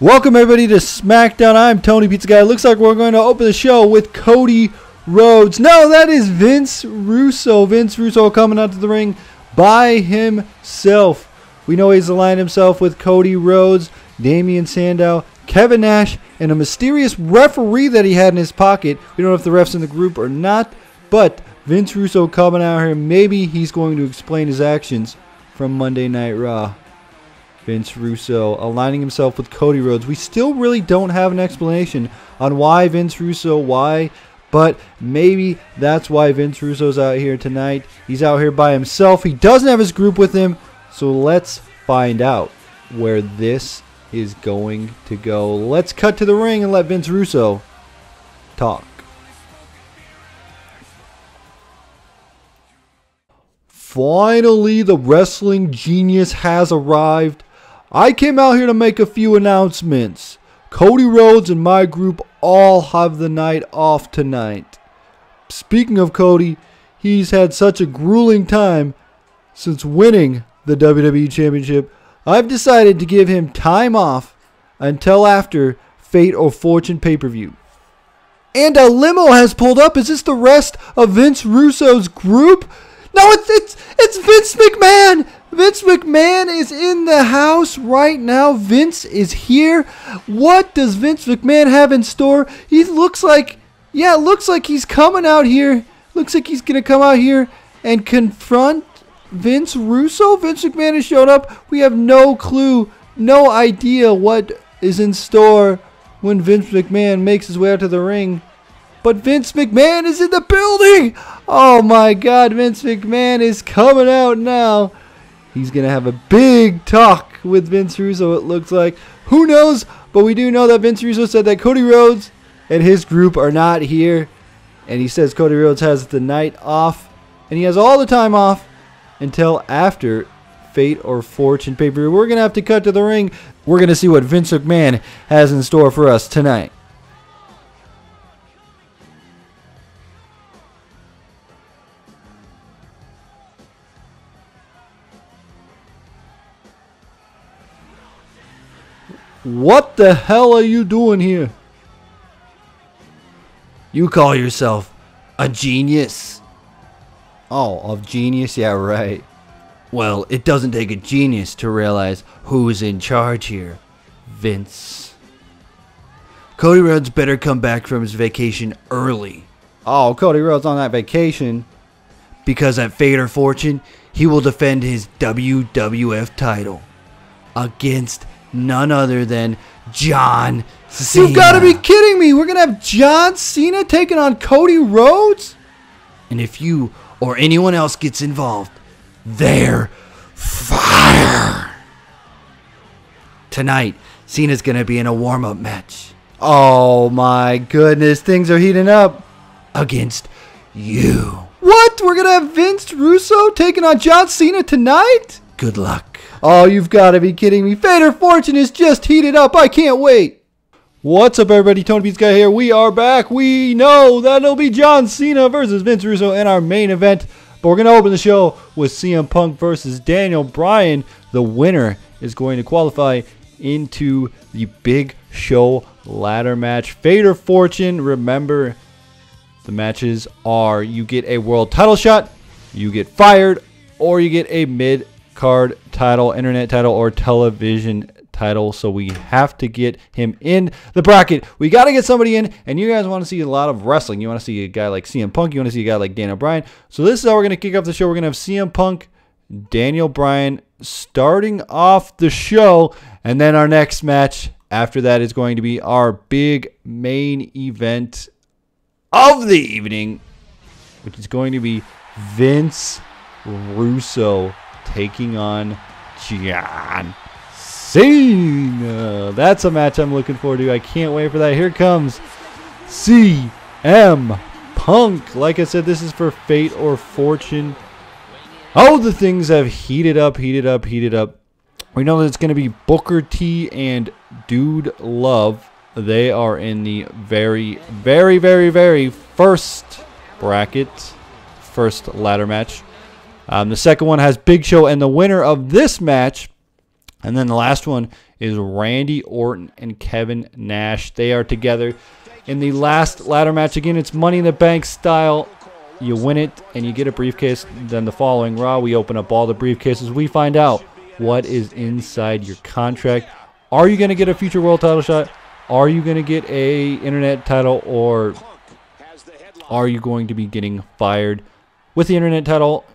Welcome everybody to SmackDown. I'm Tony Pizza Guy. Looks like we're going to open the show with Cody Rhodes. No, that is Vince Russo. Vince Russo coming out to the ring by himself. We know he's aligned himself with Cody Rhodes, Damian Sandow, Kevin Nash, and a mysterious referee that he had in his pocket. We don't know if the ref's in the group or not, but Vince Russo coming out here. Maybe he's going to explain his actions from Monday Night Raw. Vince Russo aligning himself with Cody Rhodes. We still really don't have an explanation on why Vince Russo, but maybe that's why Vince Russo's out here tonight. He's out here by himself. He doesn't have his group with him, so let's find out where this is going to go. Let's cut to the ring and let Vince Russo talk. Finally, the wrestling genius has arrived. I came out here to make a few announcements. Cody Rhodes and my group all have the night off tonight. Speaking of Cody, he's had such a grueling time since winning the WWE Championship. I've decided to give him time off until after Fate or Fortune pay-per-view. And a limo has pulled up. Is this the rest of Vince Russo's group? No, it's Vince McMahon. Vince McMahon is in the house right now. Vince is here. What does Vince McMahon have in store? He looks like, it looks like he's coming out here. Looks like he's going to come out here and confront Vince Russo. Vince McMahon has showed up. We have no clue, no idea what is in store when Vince McMahon makes his way out to the ring. But Vince McMahon is in the building. Oh my God, Vince McMahon is coming out now. He's going to have a big talk with Vince Russo, it looks like. Who knows? But we do know that Vince Russo said that Cody Rhodes and his group are not here. And he says Cody Rhodes has the night off. And he has all the time off until after Fate or Fortune pay-per-view. We're going to have to cut to the ring. We're going to see what Vince McMahon has in store for us tonight. What the hell are you doing here? You call yourself a genius? Oh, of genius? Yeah, right. Well, it doesn't take a genius to realize who's in charge here. Vince. Cody Rhodes better come back from his vacation early. Oh, Cody Rhodes on that vacation. Because at Fate or Fortune, he will defend his WWF title against none other than John Cena. You've got to be kidding me. We're going to have John Cena taking on Cody Rhodes? And if you or anyone else gets involved, they're fire. Tonight, Cena's going to be in a warm-up match. Oh my goodness. Things are heating up against you. What? We're going to have Vince Russo taking on John Cena tonight? Good luck. Oh, you've got to be kidding me. Fate or Fortune is just heated up. I can't wait. What's up, everybody? Tony Pizza Guy here. We are back. We know that it'll be John Cena versus Vince Russo in our main event. But we're going to open the show with CM Punk versus Daniel Bryan. The winner is going to qualify into the Big Show ladder match. Fate or Fortune. Remember, the matches are you get a world title shot, you get fired, or you get a mid-card title, internet title, or television title. So we have to get him in the bracket. We got to get somebody in, and you guys want to see a lot of wrestling. You want to see a guy like CM Punk. You want to see a guy like Daniel Bryan. So this is how we're going to kick off the show. We're going to have CM Punk, Daniel Bryan starting off the show, and then our next match after that is going to be our big main event of the evening, which is going to be Vince Russo taking on John Cena. That's a match I'm looking forward to. I can't wait for that. Here comes CM Punk. Like I said, this is for Fate or Fortune. Oh, the things have heated up. We know that it's going to be Booker T and Dude Love. They are in the very first bracket, first ladder match. The second one has Big Show and the winner of this match And then the last one is Randy Orton and Kevin Nash. They are together in the last ladder match. Again, it's Money in the Bank style. You win it and you get a briefcase. Then the following Raw, we open up all the briefcases. We find out what is inside your contract. Are you going to get a future world title shot? Are you going to get a internet title? Or are you going to be getting fired? With the internet title,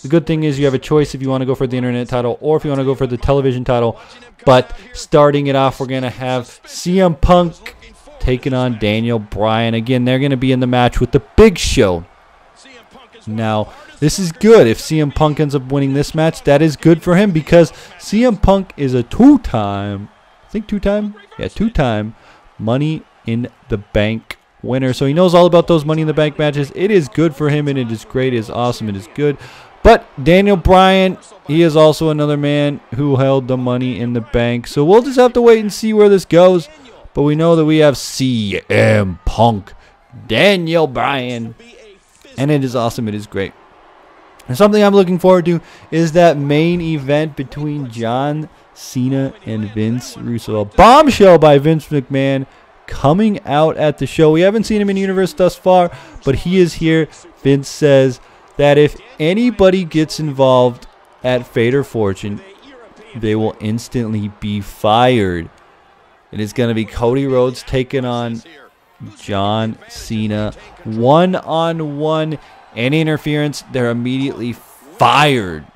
the good thing is you have a choice if you want to go for the internet title or if you want to go for the television title. But starting it off, we're going to have CM Punk taking on Daniel Bryan. Again, they're going to be in the match with the Big Show. Now, this is good. If CM Punk ends up winning this match, that is good for him because CM Punk is a two-time Money in the Bank winner. So he knows all about those Money in the Bank matches. It is good for him, and it is great. It is awesome. It is good. But Daniel Bryan, he is also another man who held the Money in the Bank. So we'll just have to wait and see where this goes. But we know that we have CM Punk, Daniel Bryan, and it is awesome. It is great. And something I'm looking forward to is that main event between John Cena and Vince Russo. A bombshell by Vince McMahon coming out at the show. We haven't seen him in universe thus far, but he is here. Vince says that if anybody gets involved at Fate or Fortune, they will instantly be fired. It is going to be Cody Rhodes taking on John Cena. One-on-one. Any interference, they're immediately fired.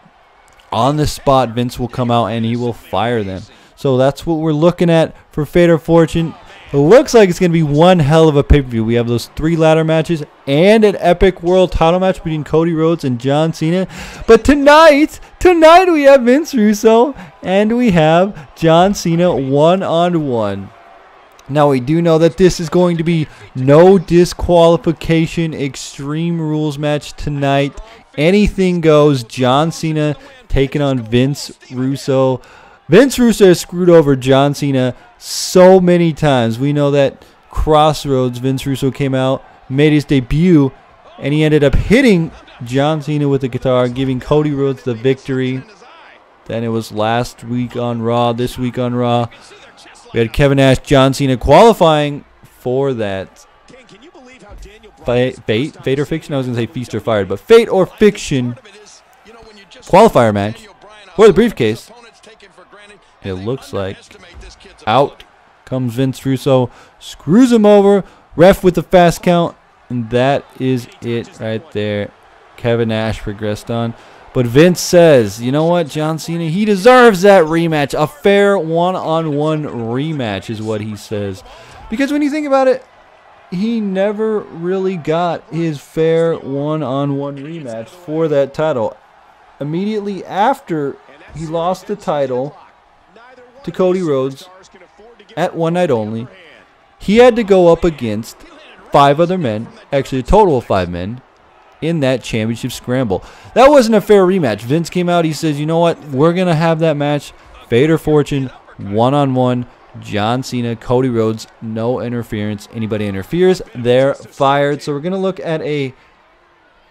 On the spot, Vince will come out and he will fire them. So that's what we're looking at for Fate or Fortune. It looks like it's going to be one hell of a pay-per-view. We have those 3 ladder matches and an epic world title match between Cody Rhodes and John Cena. But tonight we have Vince Russo and we have John Cena one-on-one. Now, we do know that this is going to be no disqualification Extreme Rules match tonight. Anything goes. John Cena taking on Vince Russo. Vince Russo has screwed over John Cena so many times. We know that Crossroads, Vince Russo came out, made his debut, and he ended up hitting John Cena with the guitar, giving Cody Rhodes the victory. Then it was last week on Raw, this week on Raw. We had Kevin Nash, John Cena qualifying for that Fate or Fiction? I was going to say Feast or Fired, but Fate or Fiction qualifier match for the briefcase. It looks like out comes Vince Russo, screws him over, ref with the fast count, and that is it right there. Kevin Nash progressed on. But Vince says, you know what, John Cena, he deserves that rematch. A fair one-on-one rematch is what he says. Because when you think about it, he never really got his fair one-on-one rematch for that title. Immediately after he lost the title to Cody Rhodes at One Night Only, he had to go up against 5 other men, actually a total of 5 men, in that championship scramble. That wasn't a fair rematch. Vince came out, he says, you know what, we're going to have that match, Fate or Fortune, one-on-one, John Cena, Cody Rhodes, no interference. Anybody interferes, they're fired. So we're going to look at a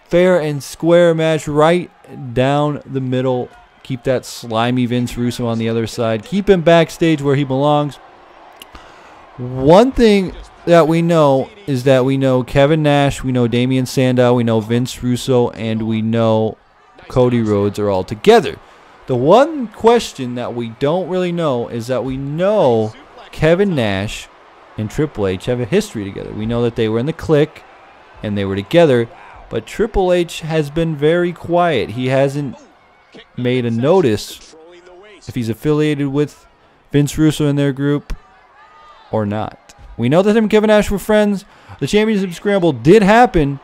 fair and square match right down the middle. Keep that slimy Vince Russo on the other side. Keep him backstage where he belongs. One thing that we know is that we know Kevin Nash, we know Damian Sandow, we know Vince Russo, and we know Cody Rhodes are all together. The one question that we don't really know is that we know Kevin Nash and Triple H have a history together. We know that they were in the Clique and they were together, but Triple H has been very quiet. He hasn't made a notice if he's affiliated with Vince Russo in their group or not. We know that him and Kevin Nash were friends. The championship scramble did happen.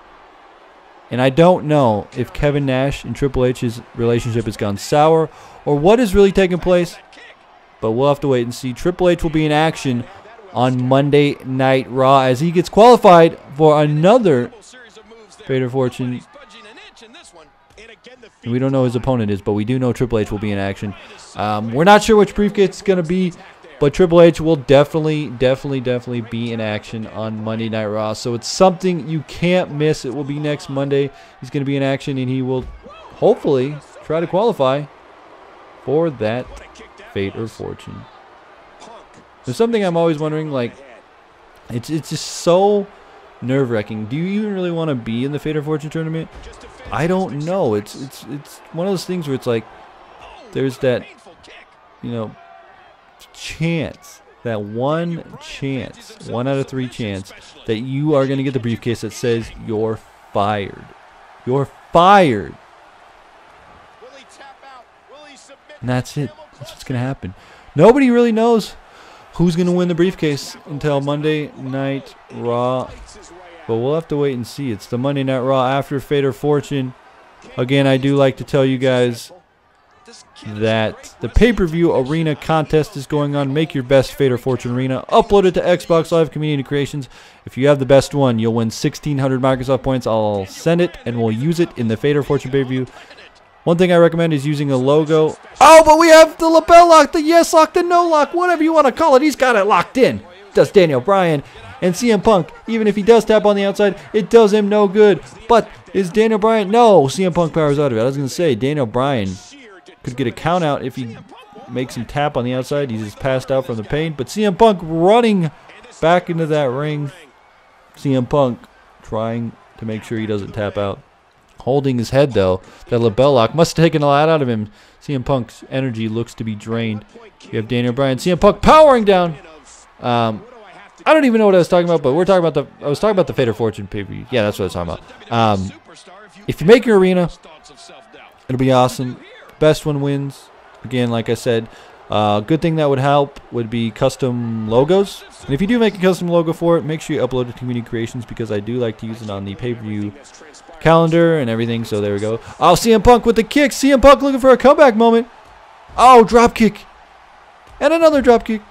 And I don't know if Kevin Nash and Triple H's relationship has gone sour or what is really taking place. But we'll have to wait and see. Triple H will be in action on Monday Night Raw as he gets qualified for another Fate or Fortune. And we don't know who his opponent is, but we do know Triple H will be in action. We're not sure which briefcase it's going to be. But Triple H will definitely be in action on Monday Night Raw. So it's something you can't miss. It will be next Monday. He's going to be in action, and he will hopefully try to qualify for that Fate or Fortune. There's something I'm always wondering, like, it's just so nerve-wracking. Do you even really want to be in the Fate or Fortune tournament? I don't know. It's one of those things where it's like there's that, you know, chance, that one chance, 1 out of 3 chance that you are going to get the briefcase that says you're fired. You're fired. And that's it. That's what's going to happen. Nobody really knows who's going to win the briefcase until Monday Night Raw. But we'll have to wait and see. It's the Monday Night Raw after Fate or Fortune. Again, I do like to tell you guys that the pay-per-view arena contest is going on. Make your best Fate or Fortune arena. Upload it to Xbox Live Community Creations. If you have the best one, you'll win 1,600 Microsoft points. I'll send it, and we'll use it in the Fate or Fortune pay-per-view. One thing I recommend is using a logo. Oh, but we have the lapel lock, the yes lock, the no lock, whatever you want to call it. He's got it locked in. Does Daniel Bryan. And CM Punk, even if he does tap on the outside, it does him no good. But is Daniel Bryan? No, CM Punk powers out of it. I was going to say, Daniel Bryan could get a count out if he makes him tap on the outside. He's just passed out from the pain. But CM Punk running back into that ring. CM Punk trying to make sure he doesn't tap out. Holding his head, though. That label lock must have taken a lot out of him. CM Punk's energy looks to be drained. You have Daniel Bryan. CM Punk powering down. I don't even know what I was talking about, but we're talking about I was talking about the Fate or Fortune pay-per-view. Yeah, that's what I was talking about. If you make your arena, it'll be awesome. Best one wins. Again, like I said, good thing that would help would be custom logos. And if you do make a custom logo for it, make sure you upload it to Community Creations because I do like to use it on the pay-per-view calendar and everything. So there we go. Oh, CM Punk with the kick. CM Punk looking for a comeback moment. Oh, drop kick. And another drop kick.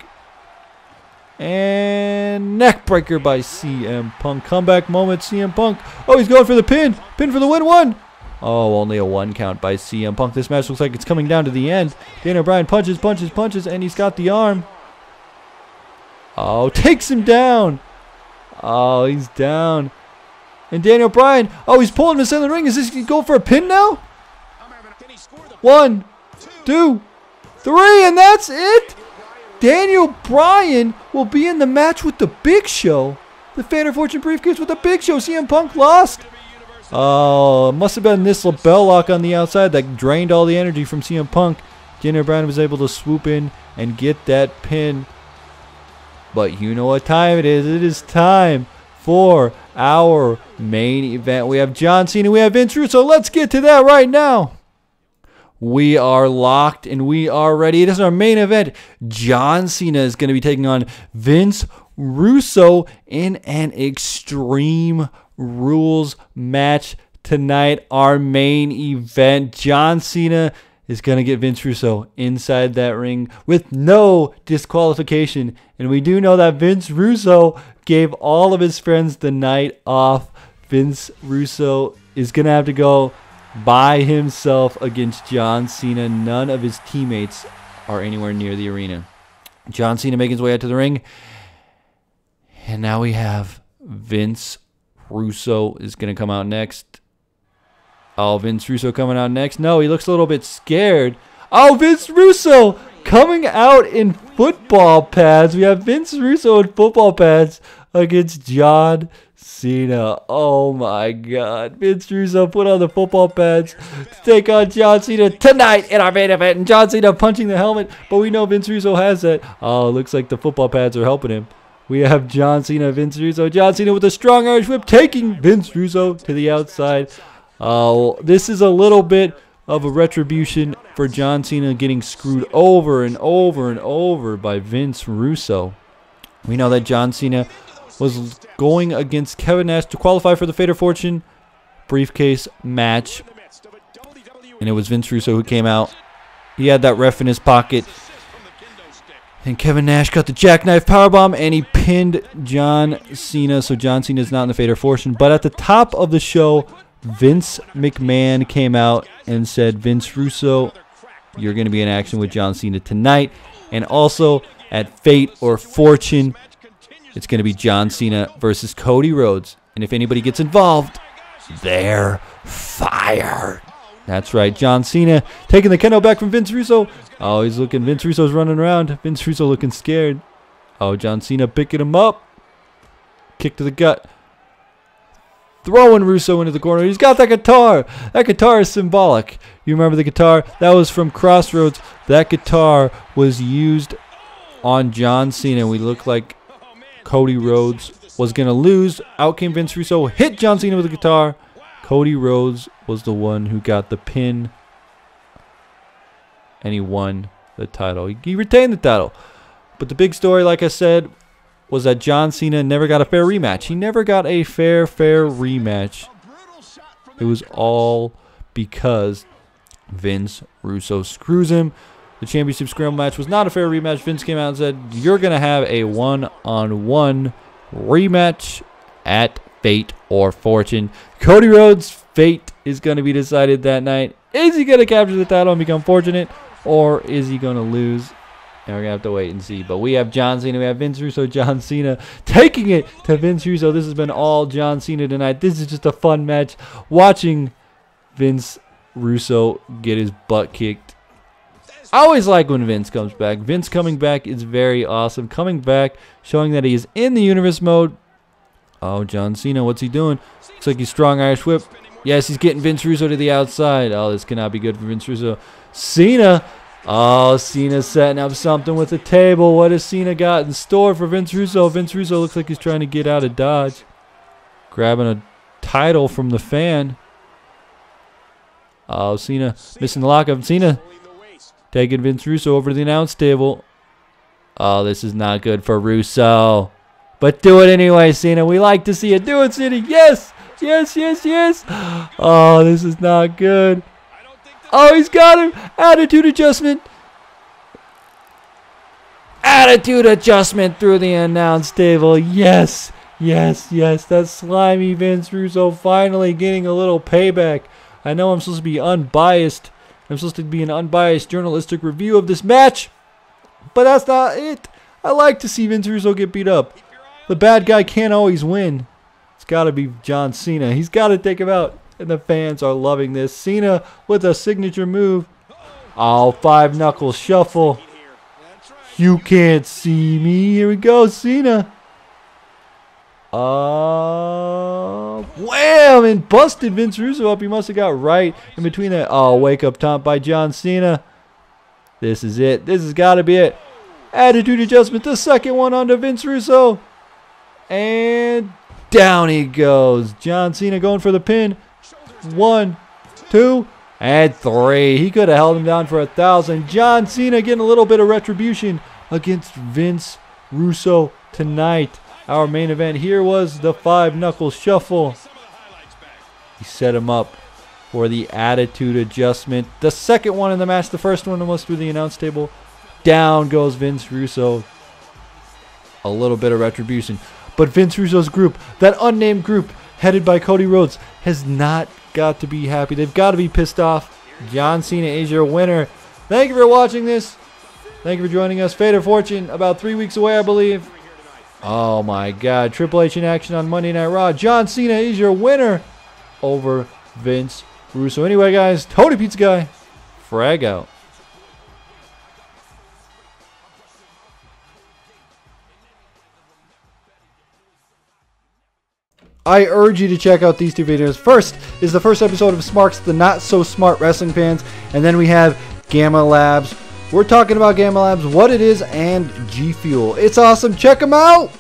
And neck breaker by CM Punk. Comeback moment, CM Punk. Oh, he's going for the pin. Pin for the win. 1. Oh, only a 1 count by CM Punk. This match looks like it's coming down to the end. Daniel Bryan punches, and he's got the arm. Oh, takes him down. Oh, he's down. And Daniel Bryan, oh, he's pulling him to the center of the ring. Is this going for a pin now? 1, 2, 3, and that's it. Daniel Bryan will be in the match with the Big Show. The Fate or Fortune briefcase with the Big Show. CM Punk lost. Oh, it must have been this lapel lock on the outside that drained all the energy from CM Punk. Daniel Bryan was able to swoop in and get that pin. But you know what time it is. It is time for our main event. We have John Cena. We have Vince Russo. Let's get to that right now. We are locked and we are ready. It is our main event. John Cena is going to be taking on Vince Russo in an Extreme Rules match tonight. Our main event. John Cena is going to get Vince Russo inside that ring with no disqualification. And we do know that Vince Russo gave all of his friends the night off. Vince Russo is going to have to go by himself against John Cena. None of his teammates are anywhere near the arena. John Cena making his way out to the ring. And now we have Vince Russo is going to come out next. Oh, Vince Russo coming out next. No, he looks a little bit scared. Oh, Vince Russo coming out in football pads. We have Vince Russo in football pads against John Cena. Oh my God. Vince Russo put on the football pads to take on John Cena tonight in our main event. And John Cena punching the helmet. But we know Vince Russo has that. Oh, looks like the football pads are helping him. We have John Cena, Vince Russo. John Cena with a strong Irish whip taking Vince Russo to the outside. Oh, this is a little bit of a retribution for John Cena getting screwed over and over and over by Vince Russo. We know that John Cena was going against Kevin Nash to qualify for the Fate or Fortune briefcase match. And it was Vince Russo who came out. He had that ref in his pocket. And Kevin Nash got the jackknife powerbomb and he pinned John Cena. So John Cena is not in the Fate or Fortune. But at the top of the show, Vince McMahon came out and said, Vince Russo, you're going to be in action with John Cena tonight. And also at Fate or Fortune, it's going to be John Cena versus Cody Rhodes. And if anybody gets involved, they're fired. That's right. John Cena taking the kendo back from Vince Russo. Oh, he's looking. Vince Russo's running around. Vince Russo looking scared. Oh, John Cena picking him up. Kick to the gut. Throwing Russo into the corner. He's got that guitar. That guitar is symbolic. You remember the guitar? That was from Crossroads. That guitar was used on John Cena. We look like Cody Rhodes was going to lose. Out came Vince Russo. Hit John Cena with the guitar. Cody Rhodes was the one who got the pin. And he won the title. He retained the title. But the big story, like I said, was that John Cena never got a fair rematch. He never got a fair rematch. It was all because Vince Russo screws him. The championship scramble match was not a fair rematch. Vince came out and said, you're going to have a one-on-one rematch at Fate or Fortune. Cody Rhodes' fate is going to be decided that night. Is he going to capture the title and become fortunate, or is he going to lose? And we're going to have to wait and see. But we have John Cena. We have Vince Russo, John Cena taking it to Vince Russo. This has been all John Cena tonight. This is just a fun match. Watching Vince Russo get his butt kicked. I always like when Vince comes back. Vince coming back is very awesome. Coming back, showing that he is in the universe mode. Oh, John Cena, what's he doing? Looks like he's strong Irish whip. Yes, he's getting Vince Russo to the outside. Oh, this cannot be good for Vince Russo. Cena. Oh, Cena's setting up something with the table. What has Cena got in store for Vince Russo? Vince Russo looks like he's trying to get out of Dodge. Grabbing a title from the fan. Oh, Cena missing the lockup. Cena taking Vince Russo over to the announce table. Oh, this is not good for Russo. But do it anyway, Cena. We like to see it. Do it, Cena. Yes. Yes, yes, yes. Oh, this is not good. Oh, he's got him. Attitude adjustment. Attitude adjustment through the announce table. Yes, yes, yes. That slimy Vince Russo finally getting a little payback. I know I'm supposed to be unbiased. I'm supposed to be an unbiased journalistic review of this match. But that's not it. I like to see Vince Russo get beat up. The bad guy can't always win. It's got to be John Cena. He's got to take him out. And the fans are loving this. Cena with a signature move. Oh, 5-knuckle shuffle. You can't see me. Here we go, Cena. Wham! And busted Vince Russo up. He must have got right in between that. Oh, wake up taunt by John Cena. This is it. This has got to be it. Attitude adjustment. The second one onto Vince Russo. And down he goes. John Cena going for the pin. 1, 2, and 3. He could have held him down for 1,000. John Cena getting a little bit of retribution against Vince Russo tonight. Our main event here was the 5-knuckle shuffle. He set him up for the attitude adjustment. The second one in the match. The first one was through the announce table. Down goes Vince Russo. A little bit of retribution. But Vince Russo's group, that unnamed group headed by Cody Rhodes, has not got to be happy. They've got to be pissed off. John Cena is your winner. Thank you for watching this. Thank you for joining us. Fate or Fortune, about 3 weeks away, I believe. Oh my God. Triple H in action on Monday Night Raw. John Cena is your winner over Vince Russo. Anyway, guys, Tony Pizza Guy, frag out. I urge you to check out these two videos. First is the first episode of Smarks, the Not So Smart Wrestling Fans. And then we have Gamma Labs. We're talking about Gamma Labs, what it is, and G Fuel. It's awesome. Check them out.